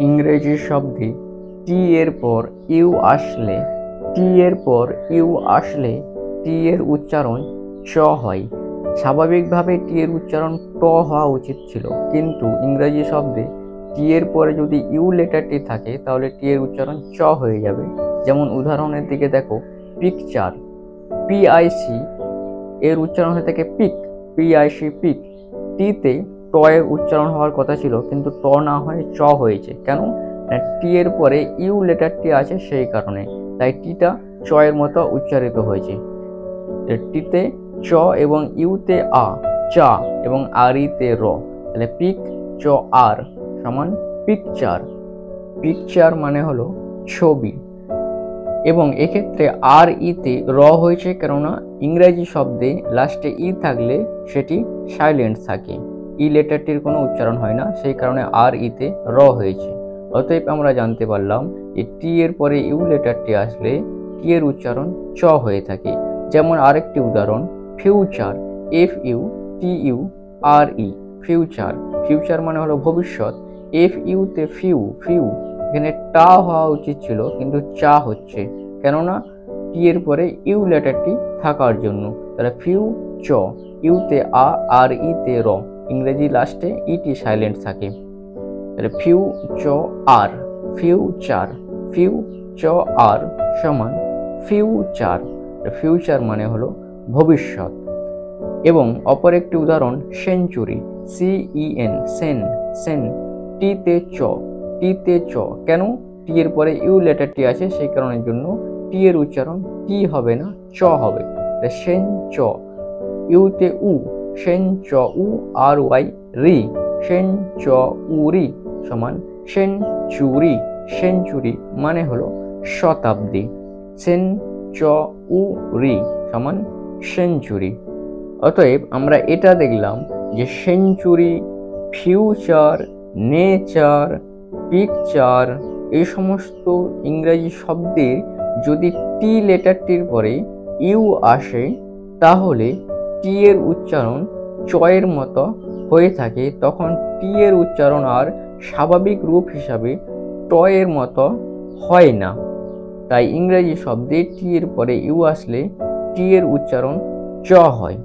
ইংরেজি শব্দে টি এর পর ইউ আসলে টি এর পর ইউ আসলে টি এর উচ্চারণ চ হয়। স্বাভাবিকভাবে টি এর উচ্চারণ ট হওয়া উচিত ছিল, কিন্তু ইংরেজি শব্দে টি এর পরে যদি ইউ লেটারটি থাকে তাহলে টি এর উচ্চারণ চ হয়ে যাবে। যেমন উদাহরণের দিকে দেখো, পিকচার, পিআইসি এর উচ্চারণ হয়ে থাকে পিক, পিআইসি পিক। টিতে ট এর উচ্চারণ হওয়ার কথা ছিল, কিন্তু ট না হয়ে চ হয়েছে। কেন? না, টি এর পরে ইউ লেটারটি আছে সেই কারণে, তাই টিটা চ এর মতো উচ্চারিত হয়েছে। টিতে চ এবং ইউতে আ, চা, এবং আর ইতে র, তাহলে পিক চ আর সমান পিকচার। পিকচার মানে হলো ছবি, এবং এক্ষেত্রে আর ইতে র হয়েছে কেননা ইংরেজি শব্দে লাস্টে ই থাকলে সেটি সাইলেন্ট থাকে, ই লেটারটির কোনো উচ্চারণ হয় না, সেই কারণে আর ইতে র হয়েছে। অতএব আমরা জানতে পারলাম যে টি এর পরে ইউ লেটারটি আসলে টি এর উচ্চারণ চ হয়ে থাকে। যেমন আরেকটি উদাহরণ, future, F U T U R E, future. Future মানে হলো ভবিষ্যৎ। এফ ইউতে ফিউ, ফিউ, এখানে টা হওয়া উচিত ছিল কিন্তু চা হচ্ছে, কেননা টি এর পরে ইউ লেটারটি থাকার জন্য। তাহলে ফিউ চ, ইউতে আ, আর ইতে র, ইংরেজি লাস্টে ইটি সাইলেন্ট থাকে। তাহলে ফিউ চ আর, ফিউচার, ফিউ চ আর সমান ফিউচার। ফিউচার মানে হলো ভবিষ্যৎ। এবং অপর একটি উদাহরণ, সেঞ্চুরি, সিইএন, সেন, সেন, টিতে চ, টিতে চ, কেন? টি এর পরে ইউ লেটারটি আছে সেই কারণের জন্য টি এর উচ্চারণ টি হবে না, চ হবে। সেন চ, ইউতে উ, সেন চ উ আর ওয়াই রি, সেন চ উ রি সমান সেঞ্চুরি। সেঞ্চুরি মানে হলো শতাব্দী। সেন চ উ রি সমান সেঞ্চুরি। অতএব আমরা এটা দেখলাম যে সেঞ্চুরি, ফিউচার, নেচার, পিকচার এই সমস্ত ইংরেজি শব্দের যদি টি লেটারটির পরে ইউ আসে তাহলে টি এর উচ্চারণ চ এর মতো হয়ে থাকে, তখন টি এর উচ্চারণ আর স্বাভাবিক রূপ হিসাবে ট এর মতো হয় না। তাই ইংরেজি শব্দে টি এর পরে ইউ আসলে টি এর উচ্চারণ চ হয়।